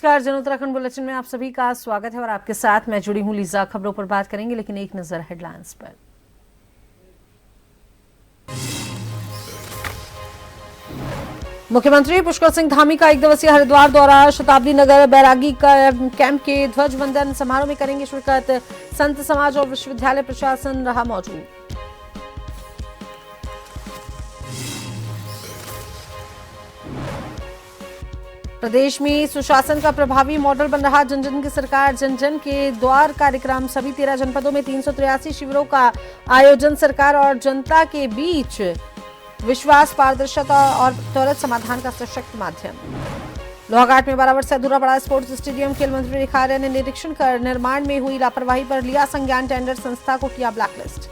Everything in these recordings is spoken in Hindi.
नमस्कार, जन उत्तराखंड बुलेटिन में आप सभी का स्वागत है और आपके साथ मैं जुड़ी हूं लीजा। खबरों पर बात करेंगे, लेकिन एक नजर हेडलाइंस पर। मुख्यमंत्री पुष्कर सिंह धामी का 1 दिवसीय हरिद्वार दौरा। शताब्दी नगर बैरागी कैंप के ध्वज वंदन समारोह में करेंगे शिरकत। संत समाज और विश्वविद्यालय प्रशासन रहा मौजूद। प्रदेश में सुशासन का प्रभावी मॉडल बन रहा जन जन की सरकार। जन जन के द्वार कार्यक्रम। सभी 13 जनपदों में 383 शिविरों का आयोजन। सरकार और जनता के बीच विश्वास, पारदर्शिता और त्वरित समाधान का सशक्त माध्यम। लोहाघाट में 12 वर्ष से अधूरा पड़ा स्पोर्ट्स स्टेडियम। खेल मंत्री रेखा आर्या ने निरीक्षण कर निर्माण में हुई लापरवाही पर लिया संज्ञान। टेंडर संस्था को किया ब्लैकलिस्ट।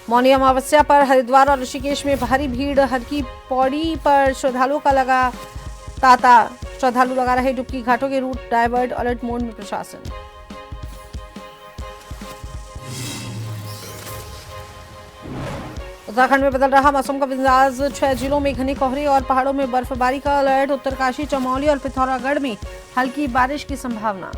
मौनी अमावस्या पर हरिद्वार और ऋषिकेश में भारी भीड़। हर की पौड़ी पर श्रद्धालुओं का लगा तांता। श्रद्धालु लगा रहे डुबकी। घाटों के रूट डाइवर्ट। अलर्ट मोड में प्रशासन। उत्तराखंड में बदल रहा मौसम का मिजाज। 6 जिलों में घने कोहरे और पहाड़ों में बर्फबारी का अलर्ट। उत्तरकाशी, चमोली और पिथौरागढ़ में हल्की बारिश की संभावना।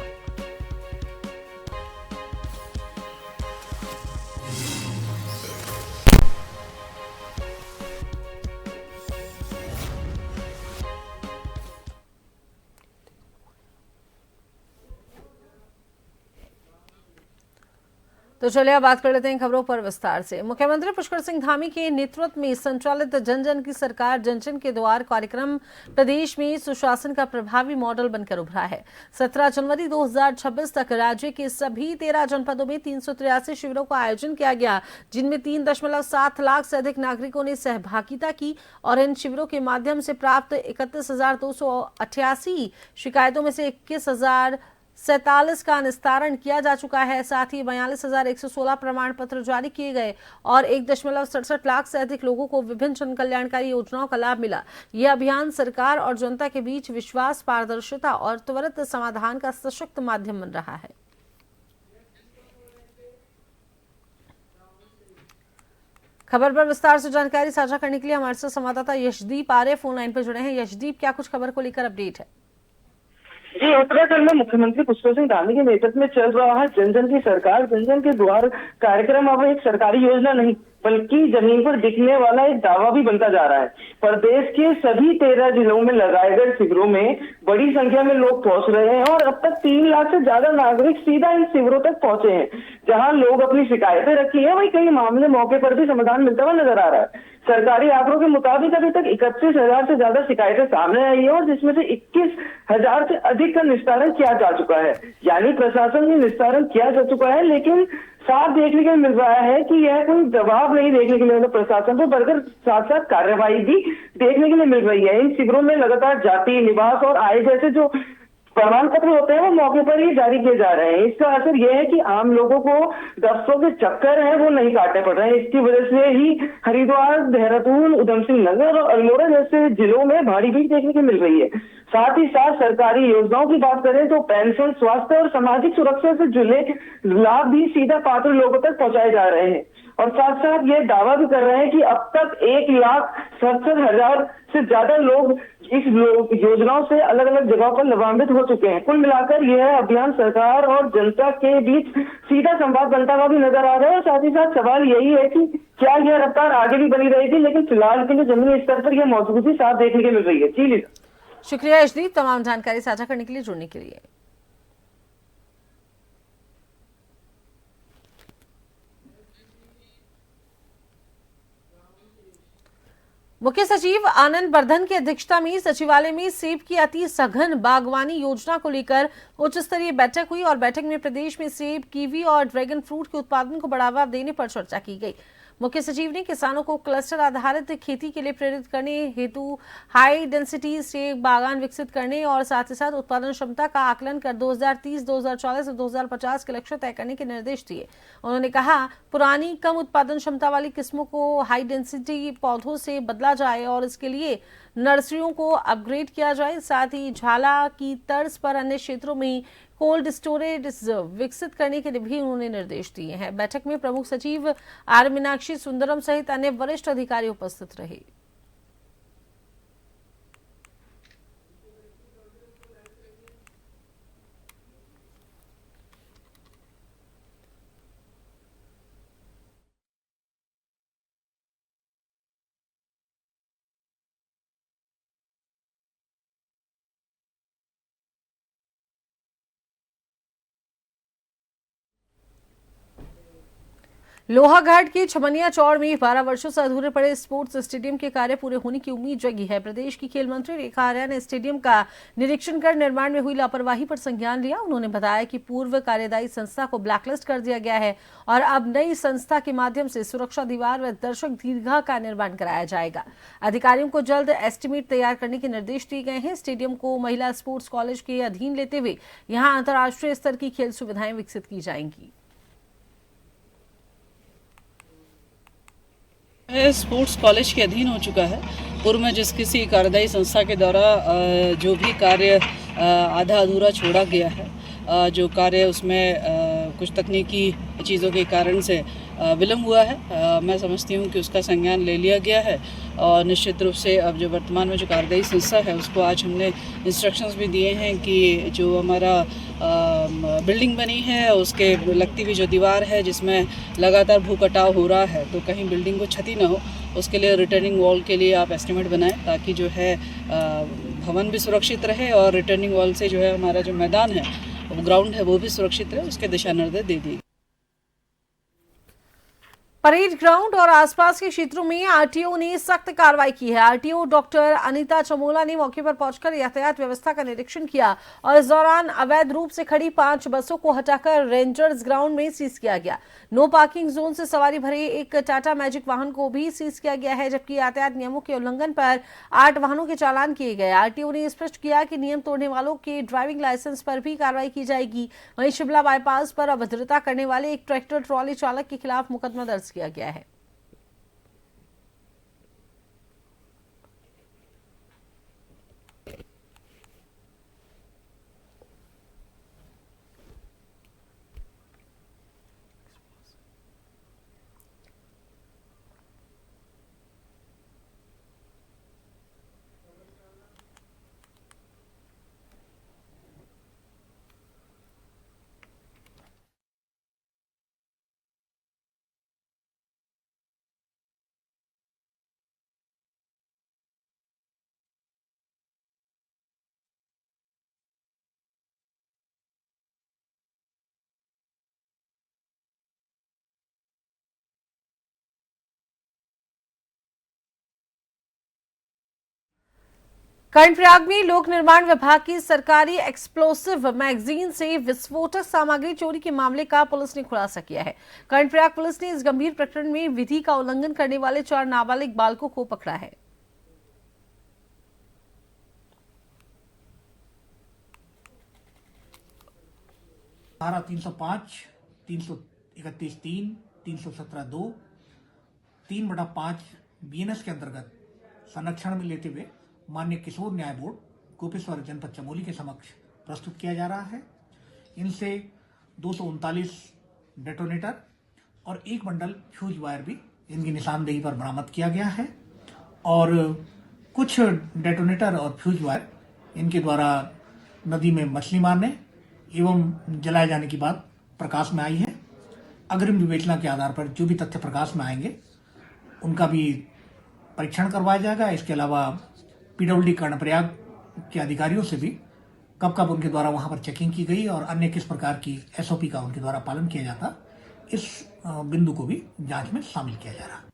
तो चलिए अब बात कर लेते हैं खबरों पर विस्तार से। मुख्यमंत्री पुष्कर सिंह धामी के नेतृत्व में संचालित जन जन की सरकार जन जन के द्वार कार्यक्रम प्रदेश में सुशासन का प्रभावी मॉडल बनकर उभरा है। 17 जनवरी 2026 तक राज्य के सभी 13 जनपदों में 383 शिविरों का आयोजन किया गया, जिनमें 3.7 लाख से अधिक नागरिकों ने सहभागिता की और इन शिविरों के माध्यम से प्राप्त 31,288 शिकायतों में से 21,047 का निस्तारण किया जा चुका है। साथ ही 42,116 प्रमाण पत्र जारी किए गए और 1.67 लाख से अधिक लोगों को विभिन्न जन कल्याणकारी योजनाओं का लाभ मिला। यह अभियान सरकार और जनता के बीच विश्वास, पारदर्शिता और त्वरित समाधान का सशक्त माध्यम बन रहा है। खबर पर विस्तार से जानकारी साझा करने के लिए हमारे साथ संवाददाता यशदीप आर्य फोन लाइन पर जुड़े हैं। यशदीप, क्या कुछ खबर को लेकर अपडेट है? जी, उत्तराखंड में मुख्यमंत्री पुष्कर सिंह धामी के नेतृत्व में चल रहा है जन जन की सरकार जन जन के द्वार कार्यक्रम अब एक सरकारी योजना नहीं बल्कि जमीन पर दिखने वाला एक दावा भी बनता जा रहा है। प्रदेश के सभी 13 जिलों में लगाए गए शिविरों में बड़ी संख्या में लोग पहुंच रहे हैं और अब तक 3 लाख से ज्यादा नागरिक सीधा इन शिविरों तक पहुंचे हैं। जहां लोग अपनी शिकायतें रखी है, वहीं कई मामले मौके पर भी समाधान मिलता हुआ नजर आ रहा है। सरकारी आंकड़ों के मुताबिक अभी तक 31,000 से ज्यादा शिकायतें सामने आई है और जिसमें से 21,000 से अधिक का निस्तारण किया जा चुका है। यानी प्रशासन ने निस्तारण किया जा चुका है, लेकिन साफ देखने को मिल रहा है कि यह कोई दबाव नहीं देखने के लिए मतलब प्रशासन पर, बल्कि साथ साथ कार्रवाई भी देखने के लिए मिल रही है। इन शिविरों में लगातार जाति, निवास और आय जैसे जो प्रमाण पत्र होते हैं वो मौके पर ही जारी किए जा रहे हैं। इसका असर यह है कि आम लोगों को दफ्तरों के चक्कर है वो नहीं काटने पड़ रहे हैं। इसकी वजह से ही हरिद्वार, देहरादून, उधम सिंह नगर और अल्मोड़ा जैसे जिलों में भारी भीड़ देखने को मिल रही है। साथ ही साथ सरकारी योजनाओं की बात करें तो पेंशन, स्वास्थ्य और सामाजिक सुरक्षा से जुड़े लाभ भी सीधा पात्र लोगों तक पहुंचाए जा रहे हैं और साथ साथ ये दावा भी कर रहे हैं कि अब तक 1,67,000 से ज्यादा लोग इस योजनाओं से अलग अलग जगहों पर लाभान्वित हो चुके हैं। कुल मिलाकर यह अभियान सरकार और जनता के बीच सीधा संवाद बनता हुआ भी नजर आ रहा है और साथ ही साथ सवाल यही है कि क्या यह रफ्तार आगे भी बनी रहेगी, लेकिन फिलहाल के लिए जमीनी स्तर पर यह मौजूदगी साफ देखने को मिल रही है। जी शुक्रिया यशदीप, तमाम जानकारी साझा करने के लिए, जुड़ने के लिए। मुख्य सचिव आनंद वर्धन की अध्यक्षता में सचिवालय में सेब की अति सघन बागवानी योजना को लेकर उच्च स्तरीय बैठक हुई और बैठक में प्रदेश में सेब, कीवी और ड्रैगन फ्रूट के उत्पादन को बढ़ावा देने पर चर्चा की गई। मुख्य सचिव ने किसानों को क्लस्टर आधारित खेती के लिए प्रेरित करने हेतु हाई डेंसिटी सेब बागान विकसित करने और साथ ही साथ उत्पादन क्षमता का आकलन कर 2030, 2040 और 2050 के लक्ष्य तय करने के निर्देश दिए। उन्होंने कहा, पुरानी कम उत्पादन क्षमता वाली किस्मों को हाई डेंसिटी पौधों से बदला जाए और इसके लिए नर्सरियों को अपग्रेड किया जाए। साथ ही झाला की तर्ज पर अन्य क्षेत्रों में कोल्ड स्टोरेज विकसित करने के भी उन्होंने निर्देश दिए हैं। बैठक में प्रमुख सचिव आर मीनाक्षी सुंदरम सहित अन्य वरिष्ठ अधिकारी उपस्थित रहे। लोहाघाट के छमनिया चौड़ में 12 वर्षों से अधूरे पड़े स्पोर्ट्स स्टेडियम के कार्य पूरे होने की उम्मीद जगी है। प्रदेश की खेल मंत्री रेखा आर्या ने स्टेडियम का निरीक्षण कर निर्माण में हुई लापरवाही पर संज्ञान लिया। उन्होंने बताया कि पूर्व कार्यदायी संस्था को ब्लैकलिस्ट कर दिया गया है और अब नई संस्था के माध्यम से सुरक्षा दीवार व दर्शक दीर्घा का निर्माण कराया जाएगा। अधिकारियों को जल्द एस्टीमेट तैयार करने के निर्देश दिए गए हैं। स्टेडियम को महिला स्पोर्ट्स कॉलेज के अधीन लेते हुए यहाँ अंतर्राष्ट्रीय स्तर की खेल सुविधाएं विकसित की जाएंगी। स्पोर्ट्स कॉलेज के अधीन हो चुका है। पूर्व में जिस किसी कार्यदायी संस्था के द्वारा जो भी कार्य आधा अधूरा छोड़ा गया है, जो कार्य उसमें कुछ तकनीकी चीज़ों के कारण से विलम्ब हुआ है, मैं समझती हूँ कि उसका संज्ञान ले लिया गया है और निश्चित रूप से अब जो वर्तमान में जो कार्यदायी संस्था है उसको आज हमने इंस्ट्रक्शंस भी दिए हैं कि जो हमारा बिल्डिंग बनी है उसके लगती हुई जो दीवार है जिसमें लगातार भू कटाव हो रहा है, तो कहीं बिल्डिंग को क्षति न हो, उसके लिए रिटर्निंग वॉल के लिए आप एस्टिमेट बनाएं ताकि जो है भवन भी सुरक्षित रहे और रिटर्निंग वॉल से जो है हमारा जो मैदान है, वो ग्राउंड है, वो भी सुरक्षित रहे, उसके दिशा निर्देश दे दिए। परेड ग्राउंड और आसपास के क्षेत्रों में आरटीओ ने सख्त कार्रवाई की है। आरटीओ डॉक्टर अनीता चमोला ने मौके पर पहुंचकर यातायात व्यवस्था का निरीक्षण किया और इस दौरान अवैध रूप से खड़ी 5 बसों को हटाकर रेंजर्स ग्राउंड में सीज किया गया। नो पार्किंग जोन से सवारी भरे एक टाटा मैजिक वाहन को भी सीज किया गया है, जबकि यातायात नियमों के उल्लंघन पर 8 वाहनों के चालान किए गए। आरटीओ ने स्पष्ट किया कि नियम तोड़ने वालों के ड्राइविंग लाइसेंस पर भी कार्रवाई की जाएगी। वहीं शिमला बाईपास पर अभद्रता करने वाले एक ट्रैक्टर ट्रॉली चालक के खिलाफ मुकदमा दर्ज किया गया है। कर्णप्रयाग में लोक निर्माण विभाग की सरकारी एक्सप्लोसिव मैगजीन से विस्फोटक सामग्री चोरी के मामले का पुलिस ने खुलासा किया है। कर्णप्रयाग पुलिस ने इस गंभीर प्रकरण में विधि का उल्लंघन करने वाले 4 नाबालिग बालकों को पकड़ा है। धारा 305, 331(3), 317(2), 3/5 BNS के अंतर्गत संरक्षण में लेते हुए माननीय किशोर न्याय बोर्ड गोपेश्वर जनपद चमोली के समक्ष प्रस्तुत किया जा रहा है। इनसे 239 डेटोनेटर और 1 बंडल फ्यूज वायर भी इनकी निशानदेही पर बरामद किया गया है और कुछ डेटोनेटर और फ्यूज वायर इनके द्वारा नदी में मछली मारने एवं जलाए जाने की बात प्रकाश में आई है। अग्रिम विवेचना के आधार पर जो भी तथ्य प्रकाश में आएंगे उनका भी परीक्षण करवाया जाएगा। इसके अलावा पीडब्ल्यूडी कर्णप्रयाग के अधिकारियों से भी कब कब उनके द्वारा वहां पर चेकिंग की गई और अन्य किस प्रकार की SOP का उनके द्वारा पालन किया जाता, इस बिंदु को भी जांच में शामिल किया जा रहा है।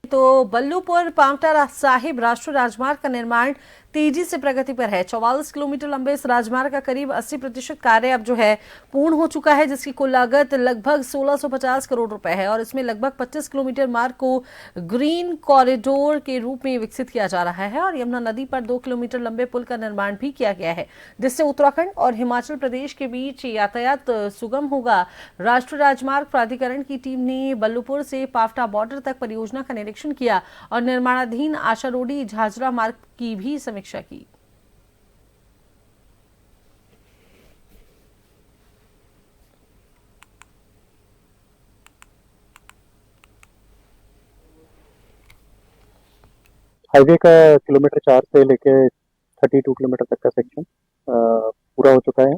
तो बल्लूपुर पांवटा साहिब राष्ट्रीय राजमार्ग का निर्माण तेजी से प्रगति पर है। 44 किलोमीटर लंबे इस राजमार्ग का करीब 80% कार्य अब जो है पूर्ण हो चुका है, जिसकी कुल लागत लगभग 1650 करोड़ रुपए है और इसमें लगभग 25 किलोमीटर मार्ग को ग्रीन कॉरिडोर के रूप में विकसित किया जा रहा है और यमुना नदी पर 2 किलोमीटर लंबे पुल का निर्माण भी किया गया है, जिससे उत्तराखंड और हिमाचल प्रदेश के बीच यातायात सुगम होगा। राष्ट्रीय राजमार्ग प्राधिकरण की टीम ने बल्लूपुर से पावटा बॉर्डर तक परियोजना का निरीक्षण किया और निर्माणाधीन आशारोडी झाझरा मार्ग की भी समीक्षा की। हाईवे का किलोमीटर 4 से लेके 32 किलोमीटर तक का सेक्शन पूरा हो चुका है।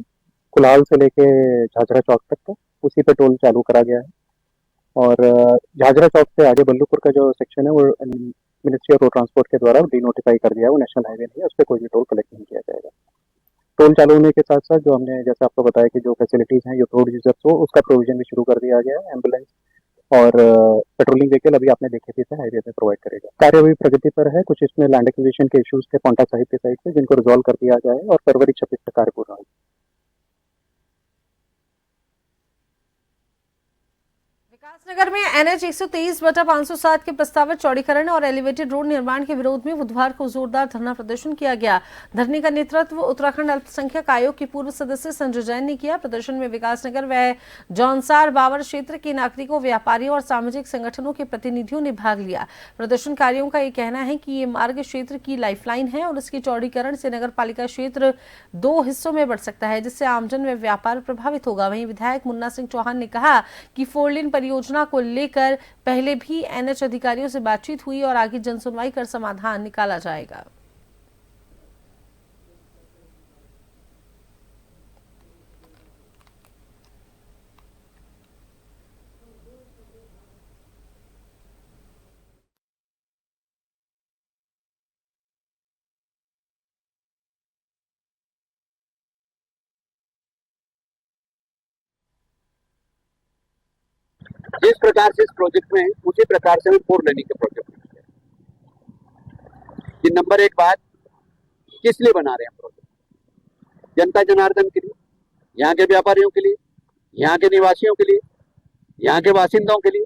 कुलाल से लेके झाझरा चौक तक का उसी पे टोल चालू करा गया है और झाझरा चौक से आगे बल्लूपुर का जो सेक्शन है वो मिनिस्ट्री ऑफ रोड ट्रांसपोर्ट के द्वारा डिनोटिफाई कर दिया है, वो नेशनल हाईवे नहीं है, उस पर कोई भी टोल कलेक्ट नहीं किया जाएगा। टोल चालू होने के साथ साथ जो हमने जैसे आपको बताया कि जो फैसिलिटीज हैं रोड यूजर्स को उसका प्रोविजन भी शुरू कर दिया गया है। एम्बुलेंस और पेट्रोलिंग व्हीकल अभी आपने देखे भी थे हाईवे पे प्रोवाइड करेगा। कार्य अभी प्रगति पर है। कुछ इसमें लैंड एक्विजिशन के इश्यूज थे पांवटा साहिब के साइड से, जिनको रिजॉल्व कर दिया गया है और फरवरी 26 तक कार्य पूरा होगा। विकासनगर में NH 123/507 के प्रस्तावित चौड़ीकरण और एलिवेटेड रोड निर्माण के विरोध में बुधवार को जोरदार धरना प्रदर्शन किया गया। धरने का नेतृत्व उत्तराखंड अल्पसंख्यक आयोग के पूर्व सदस्य संजय जैन ने किया। प्रदर्शन में विकासनगर व जौनसार बावर क्षेत्र के नागरिकों, व्यापारियों और सामाजिक संगठनों के प्रतिनिधियों ने भाग लिया। प्रदर्शनकारियों का ये कहना है कि ये मार्ग क्षेत्र की लाइफलाइन है और इसके चौड़ीकरण से नगर पालिका क्षेत्र 2 हिस्सों में बढ़ सकता है, जिससे आमजन व व्यापार प्रभावित होगा। वहीं विधायक मुन्ना सिंह चौहान ने कहा कि 4 लेन परियोजना को लेकर पहले भी NH अधिकारियों से बातचीत हुई और आगे जनसुनवाई कर समाधान निकाला जाएगा। जिस प्रकार से इस प्रोजेक्ट में उसी प्रकार से 4 लेनिंग के प्रोजेक्ट में ये नंबर 1 बात, किस लिए बना रहे हैं प्रोजेक्ट? जनता जनार्दन के लिए, यहाँ के व्यापारियों के लिए, यहाँ के निवासियों के लिए, यहाँ के बासिंदों के लिए,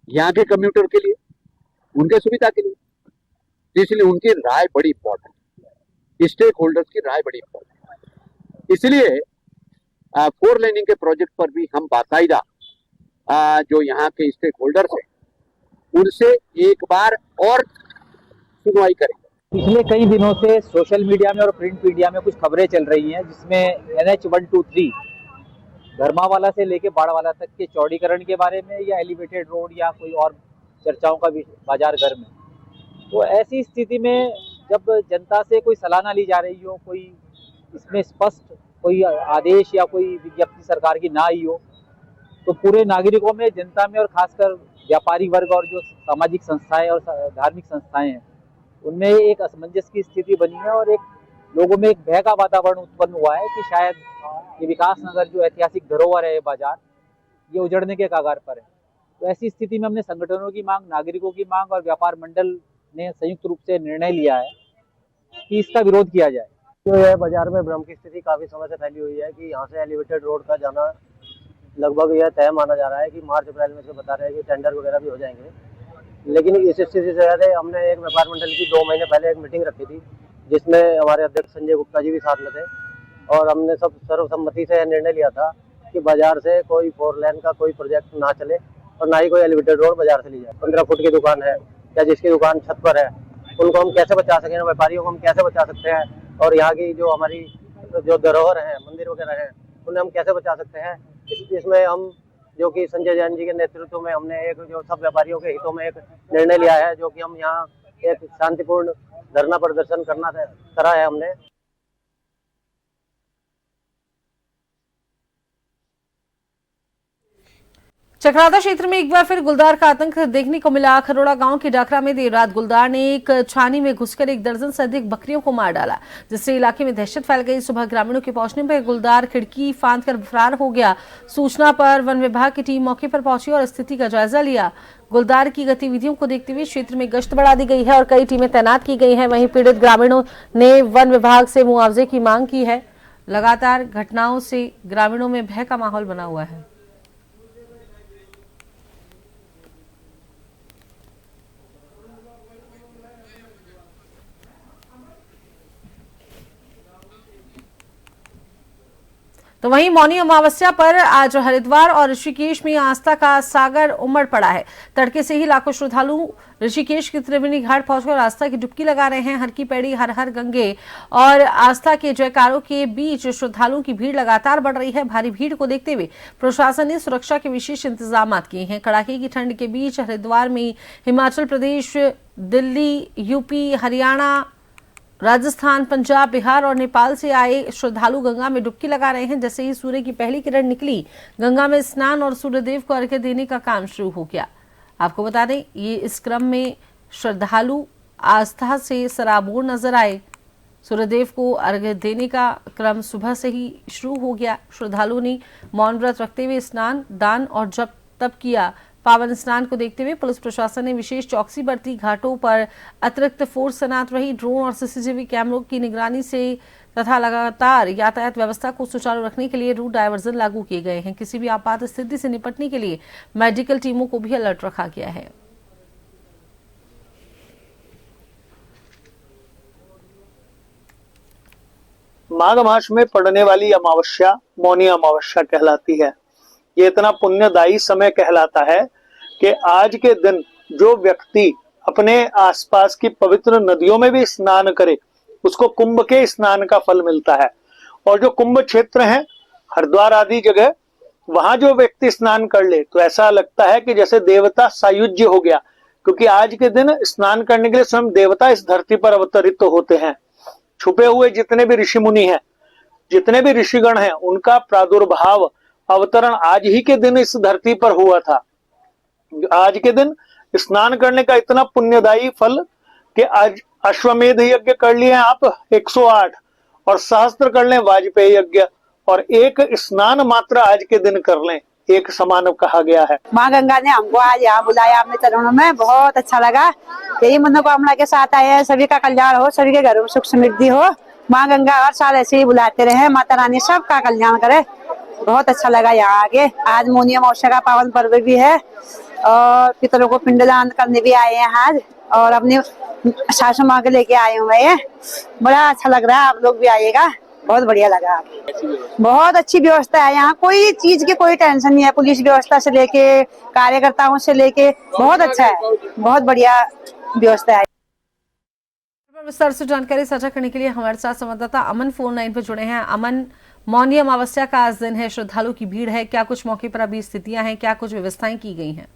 यहाँ के कम्यूटर के लिए, उनके सुविधा के लिए। इसलिए उनकी राय बड़ी इंपॉर्टेंट है, स्टेक होल्डर्स की राय बड़ी इंपॉर्टेंट है। इसलिए 4 लेनिंग के प्रोजेक्ट पर भी हम बाकायदा जो यहाँ के स्टेक होल्डर्स हैं उनसे एक बार और सुनवाई करेंगे। पिछले कई दिनों से सोशल मीडिया में और प्रिंट मीडिया में कुछ खबरें चल रही हैं, जिसमें NH 123 धर्मावाला से लेके बाड़वाला तक के चौड़ीकरण के बारे में या एलिवेटेड रोड या कोई और चर्चाओं का भी बाजार घर में। तो ऐसी स्थिति में जब जनता से कोई सलाह ना ली जा रही हो, कोई इसमें स्पष्ट कोई आदेश या कोई विज्ञप्ति सरकार की ना आई हो, तो पूरे नागरिकों में, जनता में और खासकर व्यापारी वर्ग और जो सामाजिक संस्थाएं और धार्मिक संस्थाएं हैं उनमें एक असमंजस की स्थिति बनी है और एक लोगों में एक भय का वातावरण उत्पन्न हुआ है कि शायद ये विकासनगर जो ऐतिहासिक धरोहर है, ये बाजार, ये उजड़ने के कगार पर है। तो ऐसी स्थिति में हमने संगठनों की मांग, नागरिकों की मांग और व्यापार मंडल ने संयुक्त रूप से निर्णय लिया है कि इसका विरोध किया जाए। जो है बाजार में भ्रम की स्थिति काफी समय से फैली हुई है कि यहाँ से एलिवेटेड रोड का जाना लगभग यह तय माना जा रहा है कि मार्च अप्रैल में से बता रहे हैं कि टेंडर वगैरह भी हो जाएंगे। लेकिन इस स्थिति से ज़्यादा हमने एक व्यापार मंडल की 2 महीने पहले एक मीटिंग रखी थी, जिसमें हमारे अध्यक्ष संजय गुप्ता जी भी साथ में थे और हमने सब सर्वसम्मति से निर्णय लिया था कि बाजार से कोई 4 लेन का कोई प्रोजेक्ट ना चले और ना ही कोई एलिवेटेड रोड बाजार से ली जाए। 15 फुट की दुकान है या जिसकी दुकान छत पर है, उनको हम कैसे बचा सकें, व्यापारियों को हम कैसे बचा सकते हैं और यहाँ की जो हमारी जो धरोहर है, मंदिर वगैरह हैं, उन्हें हम कैसे बचा सकते हैं। इसमें हम जो कि संजय जैन जी के नेतृत्व में हमने एक जो सब व्यापारियों के हितों में एक निर्णय लिया है, जो कि हम यहाँ एक शांतिपूर्ण धरना प्रदर्शन करा है हमने। चक्राता क्षेत्र में एक बार फिर गुलदार का आतंक देखने को मिला। खरोड़ा गांव के डाकरा में देर रात गुलदार ने एक छानी में घुसकर 1 दर्जन से अधिक बकरियों को मार डाला, जिससे इलाके में दहशत फैल गई। सुबह ग्रामीणों के पहुंचने पर गुलदार खिड़की फांदकर फरार हो गया। सूचना पर वन विभाग की टीम मौके पर पहुंची और स्थिति का जायजा लिया। गुलदार की गतिविधियों को देखते हुए क्षेत्र में गश्त बढ़ा दी गई है और कई टीमें तैनात की गई हैं। वहीं पीड़ित ग्रामीणों ने वन विभाग से मुआवजे की मांग की है। लगातार घटनाओं से ग्रामीणों में भय का माहौल बना हुआ है। तो वहीं मौनी अमावस्या पर आज हरिद्वार और ऋषिकेश में आस्था का सागर उमड़ पड़ा है। तड़के से ही लाखों श्रद्धालु ऋषिकेश के त्रिवेणी घाट पहुंचकर आस्था की डुबकी लगा रहे हैं। हर की पैड़ी हर हर गंगे और आस्था के जयकारों के बीच श्रद्धालुओं की भीड़ लगातार बढ़ रही है। भारी भीड़ को देखते हुए प्रशासन ने सुरक्षा के विशेष इंतजाम किए हैं। कड़ाके की ठंड के बीच हरिद्वार में हिमाचल प्रदेश, दिल्ली, यूपी, हरियाणा, राजस्थान, पंजाब, बिहार और नेपाल से आए श्रद्धालु गंगा में डुबकी लगा रहे हैं। जैसे ही सूर्य की पहली किरण निकली, गंगा में स्नान और सूर्यदेव को अर्घ्य देने का काम शुरू हो गया। आपको बता दें, ये इस क्रम में श्रद्धालु आस्था से सराबोर नजर आए। सूर्यदेव को अर्घ्य देने का क्रम सुबह से ही शुरू हो गया। श्रद्धालुओं ने मौन व्रत रखते हुए स्नान, दान और जप तप किया। पावन स्नान को देखते हुए पुलिस प्रशासन ने विशेष चौकसी बरती। घाटों पर अतिरिक्त फोर्स तैनात रही। ड्रोन और सीसीटीवी कैमरों की निगरानी से तथा लगातार यातायात व्यवस्था को सुचारू रखने के लिए रूट डायवर्जन लागू किए गए हैं। किसी भी आपात स्थिति से निपटने के लिए मेडिकल टीमों को भी अलर्ट रखा गया है। माघ मास में पड़ने वाली अमावस्या मौनी अमावस्या कहलाती है। ये इतना पुण्यदायी समय कहलाता है कि आज के दिन जो व्यक्ति अपने आसपास की पवित्र नदियों में भी स्नान करे, उसको कुंभ के स्नान का फल मिलता है। और जो कुंभ क्षेत्र है, हरिद्वार आदि जगह, वहां जो व्यक्ति स्नान कर ले तो ऐसा लगता है कि जैसे देवता सायुज्य हो गया, क्योंकि आज के दिन स्नान करने के लिए स्वयं देवता इस धरती पर अवतरित तो होते हैं। छुपे हुए जितने भी ऋषि मुनि हैं, जितने भी ऋषिगण हैं, उनका प्रादुर्भाव अवतरण आज ही के दिन इस धरती पर हुआ था। आज के दिन स्नान करने का इतना पुण्यदायी फल कि आज अश्वमेध यज्ञ कर लिए आप 108 और सहस्त्र कर लें वाजपेयी यज्ञ, और एक स्नान मात्र आज के दिन कर लें, एक समान कहा गया है। माँ गंगा ने हमको आज यहाँ बुलाया अपने चरणों में, बहुत अच्छा लगा। यही मनोकामना के साथ आए हैं, सभी का कल्याण हो, सभी के घरों में सुख समृद्धि हो। माँ गंगा हर साल ऐसे ही बुलाते रहे, माता रानी सबका कल्याण करे। बहुत अच्छा लगा यहाँ आके। आज मौनी अमावस्या का पावन पर्व भी है और पितरों को पिंडदान करने भी आए हैं आज, और अपनी सासू माँ के लेके आए हुए हैं। बड़ा अच्छा लग रहा है, आप लोग भी आइएगा, बहुत बढ़िया लगा। बहुत अच्छी व्यवस्था है यहाँ, कोई चीज की कोई टेंशन नहीं है। पुलिस व्यवस्था से लेके कार्यकर्ताओं से लेके बहुत अच्छा है, बहुत बढ़िया व्यवस्था है। विस्तार से जानकारी साझा करने के लिए हमारे साथ संवाददाता अमन फोन लाइन पर जुड़े हैं। अमन, मौनी अमावस्या का आज दिन है, श्रद्धालु की भीड़ है, क्या कुछ मौके पर अभी स्थितियां हैं, क्या कुछ व्यवस्थाएं की गई हैं?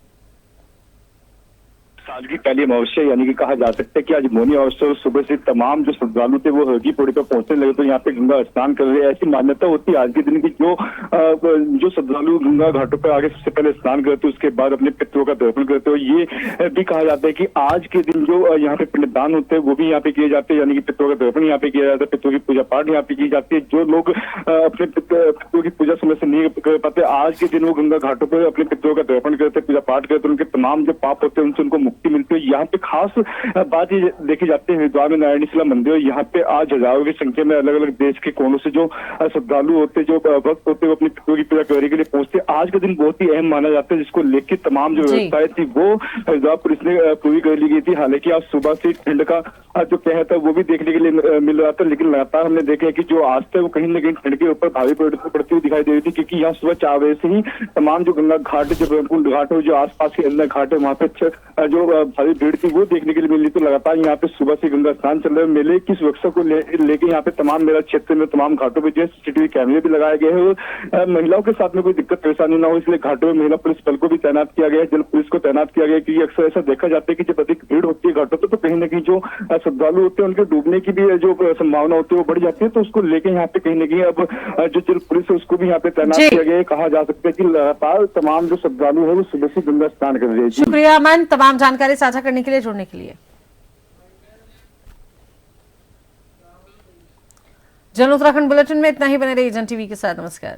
साल की पहली अमावस्या यानी कि कहा जा सकता है कि आज मौनी अमावस्या सुबह से तमाम जो श्रद्धालु थे वो हरकी पौड़ी पर पहुंचने लगे, तो यहाँ पे गंगा स्नान कर रहे हैं। ऐसी मान्यता होती है आज के दिन की, जो श्रद्धालु गंगा घाटों पर आगे सबसे पहले स्नान करते, उसके बाद अपने पितरों का दर्शन करते हो। ये भी कहा जाता है कि आज के दिन जो यहाँ पे पिंडदान होते हैं वो भी यहाँ पे किए जाते हैं, यानी कि पितरों का दर्शन यहाँ पे किया जाता है, पितरों की पूजा पाठ यहाँ पे की जाती है। जो लोग अपने पितरों की पूजा समय से नहीं कर पाते, आज के दिन वो गंगा घाटों पर अपने पितरों का दर्शन करते, पूजा पाठ करते, उनके तमाम जो पाप होते हैं उनसे उनको मुक्ति मिलती है। यहाँ पे खास बात ये देखी जाती है, हरिद्वार में नारायणी शिला मंदिर, यहाँ पे आज हजारों की संख्या में अलग अलग देश के कोनों से जो श्रद्धालु होते, जो भक्त होते, वो अपनी पितरों की पूजा करने के लिए पहुंचते। आज का दिन बहुत ही अहम माना जाता है, जिसको लेकर तमाम जो व्यवस्थाएं थी वो हरिद्वार पुलिस ने पूरी कर ली गई थी। हालांकि आज सुबह से ठंड का जो कहर था वो भी देखने के लिए मिल रहा था, लेकिन लगातार हमने देखा कि जो आस्था है वो कहीं न कहीं ठंड के ऊपर भारी पड़ती हुई दिखाई दे रही थी, क्योंकि यहाँ सुबह 4 बजे से ही तमाम जो गंगा घाट, जो ब्रह्मकुंड घाट हो, जो आसपास के अंदर घाट है, वहाँ पे जो भारी भीड़ थी वो देखने के लिए मिली। तो लगातार यहाँ पे सुबह से गंगा स्नान चल रहे हैं। मेले की सुरक्षा को लेके यहाँ पे तमाम मेला क्षेत्र में तमाम घाटों पे जो है CCTV कैमरे भी लगाए गए हैं और महिलाओं के साथ में कोई दिक्कत परेशानी ना हो इसलिए घाटों में महिला पुलिस बल को भी तैनात किया गया है, जल पुलिस को तैनात किया गया है। क्योंकि अक्सर ऐसा देखा जाता है कि जब अधिक भीड़ होती है घाटों पे तो कहीं ना कहीं जो श्रद्धालु होते हैं उनके डूबने की भी जो संभावना होती है वो बढ़ जाती है। तो उसको लेके यहाँ पे कहीं ना कहीं अब जो जल पुलिस है उसको भी यहाँ पे तैनात किया गया है। कहा जा सकता है कि लगातार तमाम जो श्रद्धालु है वो सुबह से गंगा स्नान कर रहे हैं। शुक्रिया अमन, तमाम जानकारी साझा करने के लिए, जुड़ने के लिए। जन उत्तराखंड बुलेटिन में इतना ही। बने रहिए जन टीवी के साथ। नमस्कार।